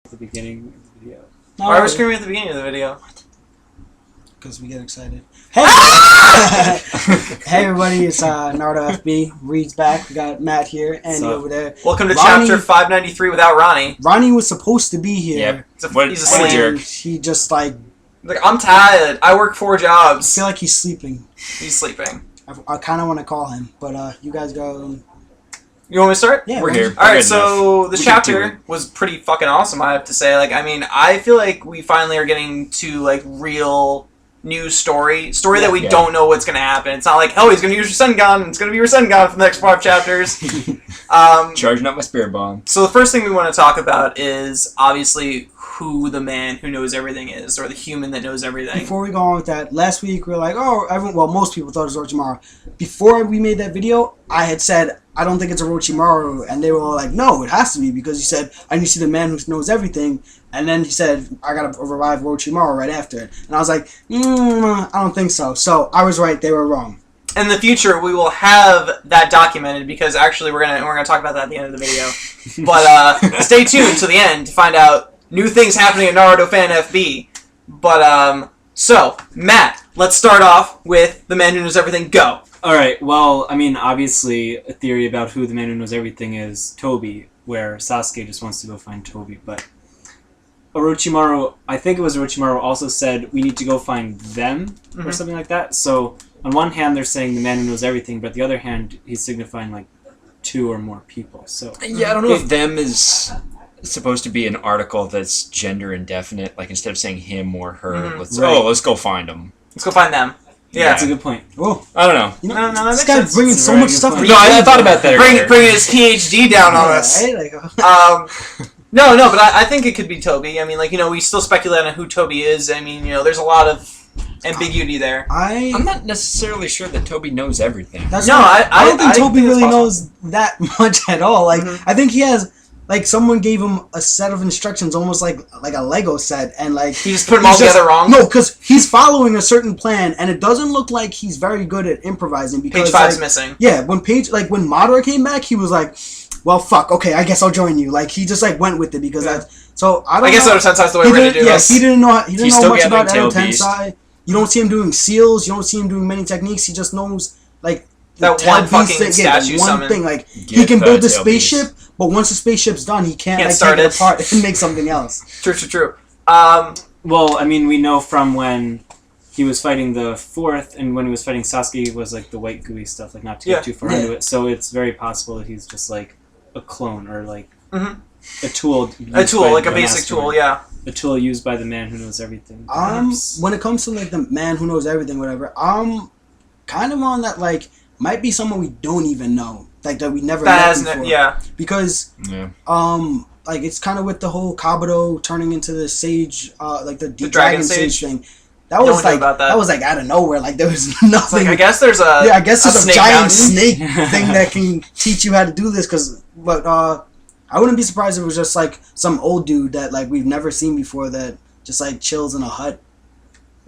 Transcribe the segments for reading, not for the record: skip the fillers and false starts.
At the beginning of the video. Why are we screaming at the beginning of the video? Because we get excited. Hey! Hey everybody, it's Naruto FB. Reed's back. We got Matt here, and over there. Welcome to chapter 593 without Ronnie. Ronnie was supposed to be here. Yep. He's asleep. And he just like, I'm tired. I work 4 jobs. I feel like he's sleeping. He's sleeping. I kind of want to call him, but you guys go. You want me to start? Yeah, we're here. Alright, so this chapter was pretty fucking awesome, I have to say. Like, I mean, I feel like we finally are getting to, like, real new story that we don't know what's going to happen. It's not like, oh, he's going to use Rasengan, and it's going to be Rasengan for the next 5 chapters. Charging up my spirit bomb. So the first thing we want to talk about is, obviously, who the man who knows everything is, or the human that knows everything. Before we go on with that, last week we were like, oh, most people thought it was Orochimaru. Before we made that video, I had said, I don't think it's Orochimaru, and they were all like, no, it has to be, because he said, I need to see the man who knows everything, and then he said, I gotta revive Orochimaru right after it. And I was like, I don't think so. So I was right, they were wrong. In the future, we will have that documented, because actually we're gonna talk about that at the end of the video. But stay tuned to the end to find out new things happening at Naruto Fan FB. But so Matt, let's start off with the man who knows everything. Go. Alright, well, I mean, obviously, a theory about who the man who knows everything is Toby, where Sasuke just wants to go find Toby, but Orochimaru, I think it was Orochimaru, also said we need to go find them, or something like that. So, on one hand, they're saying the man who knows everything, but on the other hand, he's signifying, like, 2 or more people, so... Yeah, I don't know if them is supposed to be an article that's gender indefinite, like, instead of saying him or her, let's go find them. Let's go find them. Yeah, that's a good point. Oh, I don't know. You know, no, this guy's bringing so much stuff. No, I thought about that earlier. Bringing his PhD down on us. Right? No, but I think it could be Toby. I mean, like, we still speculate on who Toby is. I mean, there's a lot of ambiguity there. I'm not necessarily sure that Toby knows everything. I don't think Toby really knows that much at all. Like, I think he has... Like, someone gave him a set of instructions, almost like a Lego set, and, like... He just put them all together wrong? No, because he's following a certain plan, and it doesn't look like he's very good at improvising, because... Page 5's missing. Yeah, when Madara came back, he was like, well, fuck, okay, I guess I'll join you. Like, he just, like, went with it, because that's... So, I guess that's the way we're going to do this. He didn't know much about Edo Tensei. You don't see him doing seals, you don't see him doing many techniques, he just knows, like... That one fucking statue summon. Thing, like, he can build a spaceship, but once the spaceship's done, he can't like, start take it apart and make something else. True. Well, I mean, we know from when he was fighting the 4th, and when he was fighting Sasuke, was like the white gooey stuff, like not to get too far into it. So it's very possible that he's just like a clone, or like a tool. Like a basic tool, yeah. A tool used by the man who knows everything. When it comes to like the man who knows everything, whatever, I'm kind of on that like might be someone we don't even know. Like, that we never met before. Yeah. Because, like, it's kind of with the whole Kabuto turning into the sage, like, the dragon sage thing. That was, that was, like, out of nowhere. Like, there was nothing. Like, I guess there's a I guess there's a giant snake thing that can teach you how to do this, but, I wouldn't be surprised if it was just, like, some old dude that, like, we've never seen before that just, like, chills in a hut.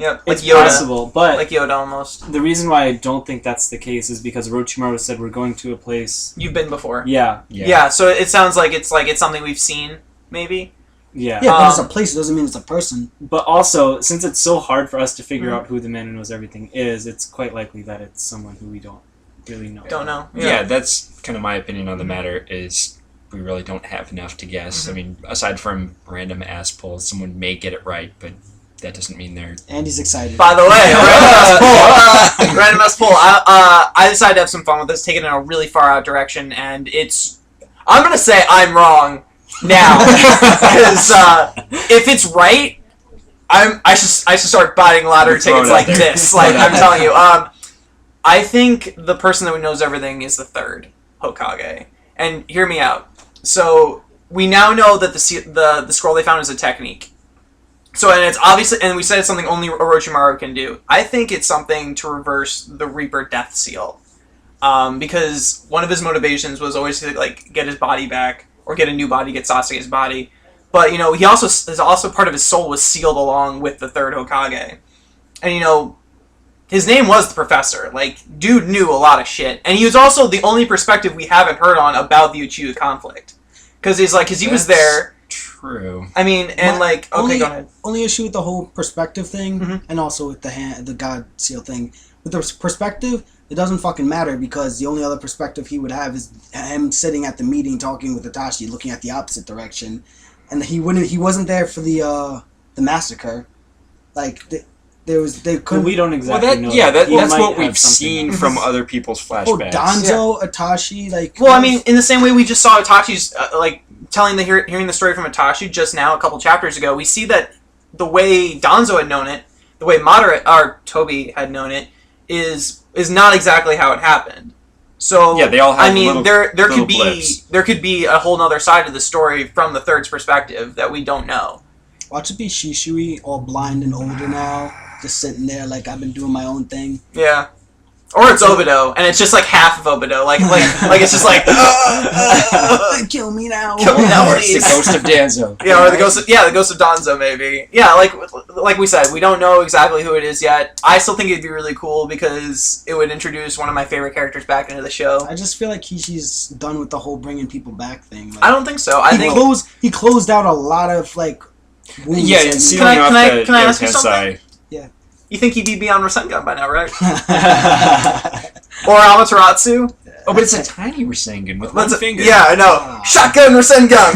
Yeah, it's Yoda. Possible, but like Yoda almost. The reason why I don't think that's the case is because Orochimaru said we're going to a place you've been before. Yeah. So it sounds like it's something we've seen, maybe. Yeah. Yeah, but it's a place. It doesn't mean it's a person. But also, since it's so hard for us to figure out who the man who knows everything is, it's quite likely that it's someone who we don't really know. Don't know. Yeah, that's kind of my opinion on the matter. Is we really don't have enough to guess. I mean, aside from random ass pulls, someone may get it right, but. That doesn't mean they're... Andy's excited. By the way, random ass poll. I decided to have some fun with this, take it in a really far out direction, and it's... I'm going to say I'm wrong now. Because if it's right, I should start buying lottery tickets like this. Like, I'm telling you. I think the person that knows everything is the 3rd Hokage. And hear me out. So, we now know that the scroll they found is a technique. So, and it's obviously, and we said it's something only Orochimaru can do. I think it's something to reverse the Reaper Death Seal. Because one of his motivations was always to, like, get his body back, or get a new body, get Sasuke's body. But, he also part of his soul was sealed along with the 3rd Hokage. And, his name was the Professor. Like, dude knew a lot of shit. And he was also the only perspective we haven't heard on about the Uchiha conflict. Because he was there. True. I mean, and My okay, go ahead. Only issue with the whole perspective thing, Mhm. and also with the God seal thing. With the perspective, it doesn't fucking matter because the only other perspective he would have is him sitting at the meeting talking with Itachi, looking at the opposite direction, and he wasn't there for the massacre. Like they Well, couldn't. we don't Well, exactly know. that's He might what have we've something seen else. from other people's flashbacks. Danzo, Itachi, like. Well, I mean, in the same way we just saw Itachi's hearing the story from Itachi just now a couple chapters ago, we see that the way Danzo had known it, the way Toby had known it, is not exactly how it happened. So Yeah, they all have I mean, little- there little could be blips. there could be a whole other side of the story from the third's perspective that we don't know. Watch it be Shishui, all blind and older now, just sitting there like I've been doing my own thing. Yeah. Or it's Obito, and it's just like half of Obito, like it's just like Kill me now. Kill me now, Or it's the please. ghost of Danzo. Yeah, or the ghost of Danzo, maybe. Yeah, like we said, we don't know exactly who it is yet. I still think it'd be really cool because it would introduce one of my favorite characters back into the show. I just feel like Kishi's done with the whole bringing people back thing. Like, I don't think so. I think he closed out a lot of like wounds. Yeah, and- it's sealing Can I- off can I- the can I ask you Tensai. you think he'd be beyond Rasengan by now, right? Or Amaterasu. Oh, but it's a tiny Rasengan with one finger. Yeah, I know. Ah. Shotgun Rasengan.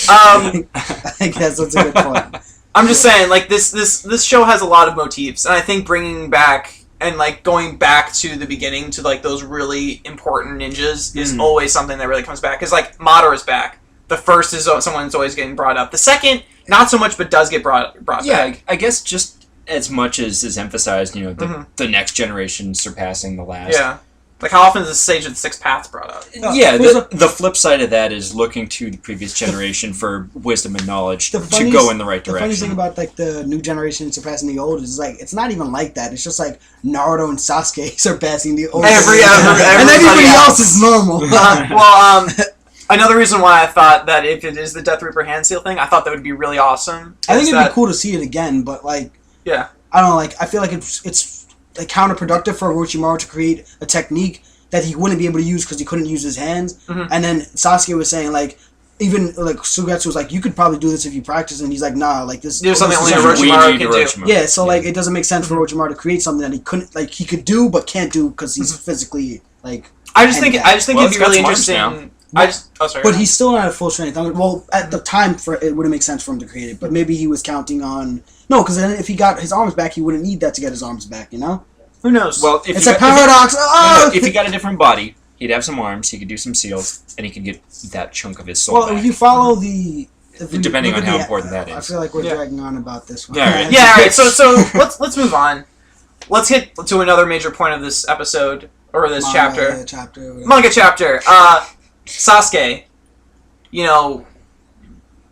I guess that's a good point. I'm just saying, like this show has a lot of motifs, and I think bringing back and like going back to the beginning to like those really important ninjas is always something that really comes back. Because like Madara's back. The first is someone that's always getting brought up. The second, not so much, but does get brought Yeah, back. I guess just as much as is emphasized, the next generation surpassing the last. Yeah. Like how often is the Sage of the Six Paths brought up? Yeah, There's the flip side of that is looking to the previous generation for wisdom and knowledge The to funniest- go in the right The funny thing direction. about like the new generation surpassing the old is like it's not even like that. It's just like Naruto and Sasuke surpassing the old. Everybody and everybody else else. is normal. Another reason why I thought that if it is the Death Reaper hand seal thing, I thought that would be really awesome. I think is it'd that- be cool to see it again, but like Yeah. I don't know, like I feel like it's like counterproductive for Orochimaru to create a technique that he wouldn't be able to use because he couldn't use his hands. Mhm. And then Sasuke was saying like even like Suigetsu was like you could probably do this if you practice, and he's like nah, like this. There's something this only is- Orochimaru can do. Yeah, so like it doesn't make sense for Orochimaru to create something that he couldn't like he could do but can't do because he's physically like. I just think Well, it'd be it's got really some arms interesting. Sorry. But he's still not at full strength. I mean, well, at the time, it wouldn't make sense for him to create it. But maybe he was counting on because then if he got his arms back, he wouldn't need that to get his arms back. You know, Who knows? Well, if it's you a got- paradox. if he got a different body, he'd have some arms, he could do some seals, and he could get that chunk of his soul Well, back. if you follow the, if you Depending look on at how the- important that I is. feel like we're Yeah. dragging on about this one. Yeah, all right. Yeah, all right. So let's move on. Let's get to another major point of this episode or this chapter. Chapter. Manga chapter. Sasuke. You know,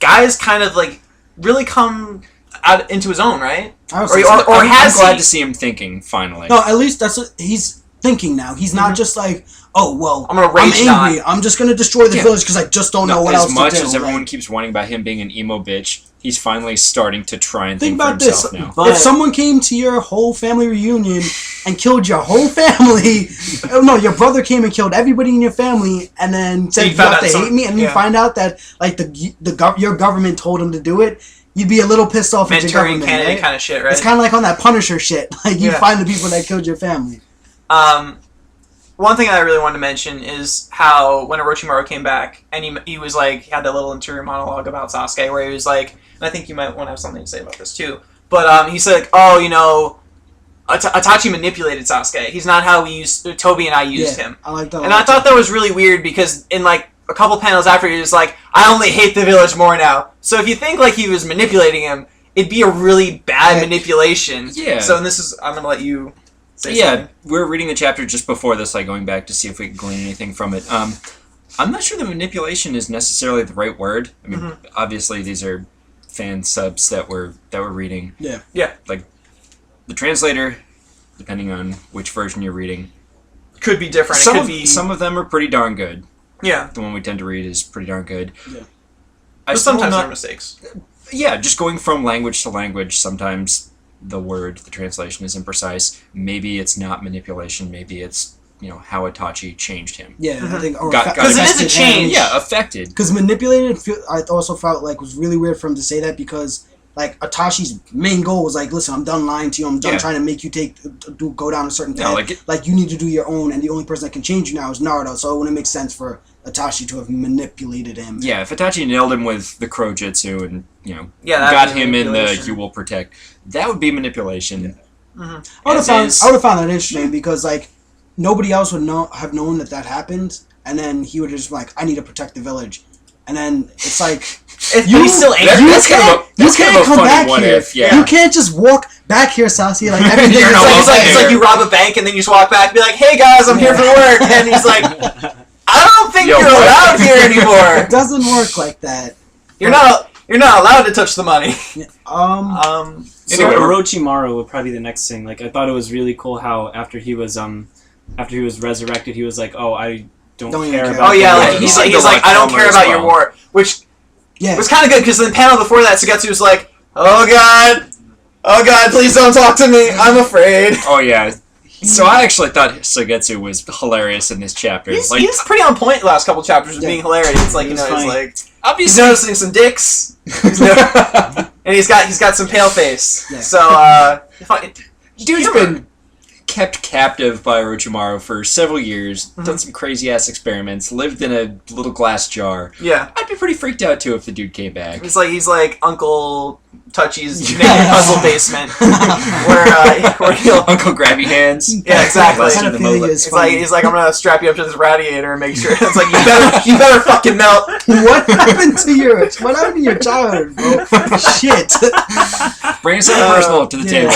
guys kind of like really come out into his own, right? I was Or saying- or I'm has glad he? to see him thinking, finally. no, at least that's what he's thinking now. He's not just like, oh well, I'm gonna rage angry. die. I'm just gonna destroy the Yeah. village because I just don't know what as else much to do. as everyone Like, keeps whining about him being an emo bitch, he's finally starting to try and think think, for about this. himself now. But- If someone came to your whole family reunion and killed your whole family, oh, no, your brother came and killed everybody in your family, and then said you you found have out to hate me, and you yeah. find out that like your government told him to do it, you'd be a little pissed off at your Manchurian government, candidate right? kind of shit, right? It's kind of like on that Punisher shit. Like you Yeah. find the people that killed your family. One thing I really wanted to mention is how when Orochimaru came back and he was like he had that little interior monologue about Sasuke where he was like, and I think you might want to have something to say about this too. But he said, like, oh, you know, Itachi manipulated Sasuke. He's not how Toby and I used him. I like that. And I thought that was really weird because in like a couple panels after he was like, I only hate the village more now. So if you think like he was manipulating him, it'd be a really bad manipulation. Yeah. So this is I'm gonna let you say Yeah, something. we're reading the chapter just before this, like going back to see if we can glean anything from it. I'm not sure that manipulation is necessarily the right word. I mean, obviously these are fan subs that we're reading. Yeah. Yeah. Like the translator, depending on which version you're reading, Could be different. some it could of, be some of them are pretty darn good. yeah. The one we tend to read is pretty darn good. Yeah. But still sometimes not- there are mistakes. Yeah, just going from language to language, sometimes the translation is imprecise. Maybe it's not manipulation, maybe it's how Itachi changed him. Yeah, I think Because it is a change. Yeah, affected. Because manipulated, I also felt like was really weird for him to say that because like Itachi's main goal was like, listen, I'm done lying to you. I'm done trying to make you go down a certain path. Like you need to do your own, and the only person that can change you now is Naruto. So it wouldn't make sense for Itachi to have manipulated him. Yeah, if Itachi nailed him with the Crow Jutsu and that'd got be him in the manipulation. "you will protect," that would be manipulation. Yeah. I would have found that interesting because like nobody else would have known that happened, and then he would just be like, I need to protect the village, and then it's like He's still angry. That's kind of a funny what if. Yeah. You can't just walk back here, Sasuke. Like everything. It's like you rob a bank and then you just walk back and be like, "Hey guys, I'm here for work," and he's like, "I don't think you're allowed here anymore." It doesn't work like that. You're not allowed to touch the money. So Orochimaru would probably be the next thing. Like I thought it was really cool how after he was resurrected, he was like, "Oh, I don't care about." Oh yeah, like he's like, "I don't care about your war," which was kind of good because in the panel before that, Suigetsu was like, "Oh god, please don't talk to me. I'm afraid." Oh yeah. So I actually thought Suigetsu was hilarious in this chapter. He's pretty on point the last couple chapters of being hilarious. It's like, he's like, he's noticing some dicks. And he's got some pale face. Yeah. So, dude's been kept captive by Orochimaru for several years, done some crazy-ass experiments, lived in a little glass jar. Yeah. I'd be pretty freaked out, too, if the dude came back. He's like Uncle Touchy's puzzle basement, where he'll Uncle Grabby Hands. Yeah, exactly. He's like, I'm gonna strap you up to this radiator and make sure. It's like you better fucking melt. What happened to your childhood, bro? Shit. Bring something personal to the table.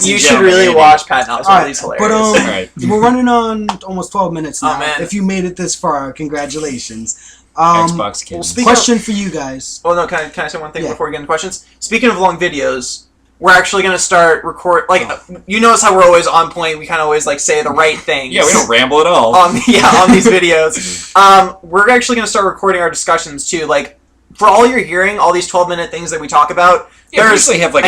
You should really watch Pat Oswalt. He's hilarious. But we're running on almost 12 minutes now. Oh, man. If you made it this far, congratulations. Xbox kids. Question for you guys. Well, no, can I say one thing before we get into questions? Speaking of long videos, we're actually going to start you notice how we're always on point. We kind of always say the right things. Yeah, we don't ramble at all. On these videos. We're actually going to start recording our discussions too. Like, for all you're hearing, all these 12-minute things that we talk about, there's we usually have an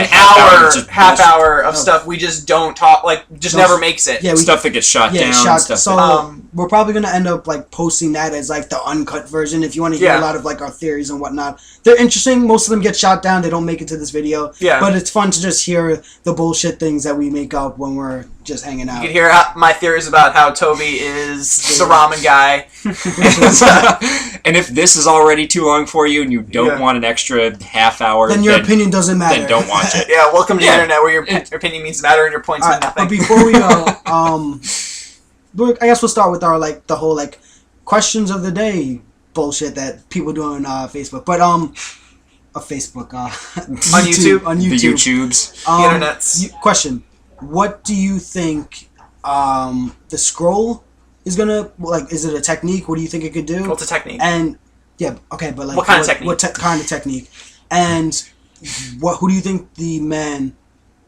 half hour of stuff we just don't talk, never makes it. Yeah, stuff that gets shot down. We're probably going to end up posting that as the uncut version if you want to hear a lot of our theories and whatnot. They're interesting. Most of them get shot down. They don't make it to this video. Yeah. But it's fun to just hear the bullshit things that we make up when we're just hanging out. You can hear my theories about how Toby is the ramen guy. And if this is already too long for you and you don't want an extra half hour, then your opinion doesn't matter. Then don't watch it. Yeah, welcome to the internet where your opinion means matter and your points mean nothing. But before we go, I guess we'll start with our the whole questions of the day bullshit that people do on Facebook. But Facebook on YouTube. The YouTubes. The internets. Question: what do you think the scroll is gonna is it a technique? What do you think it could do? What's a technique? And yeah, okay, but what kind of technique? What kind of technique? And who do you think the man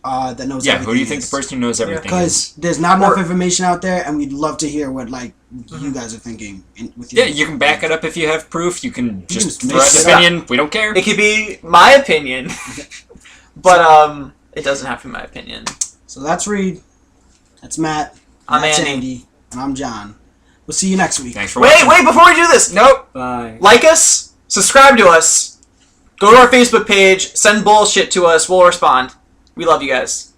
that knows? Yeah, who do you think the person who knows everything? Because there's not enough information out there, and we'd love to hear what you guys are thinking. You can back it up if you have proof. You can just throw out an opinion. We don't care. It could be my opinion, but it doesn't have to be my opinion. So that's Reed. That's Matt. I'm Andy. And I'm John. We'll see you next week. Thanks for watching. Wait, before we do this, nope. Bye. Like us, subscribe to us, go to our Facebook page, send bullshit to us, we'll respond. We love you guys.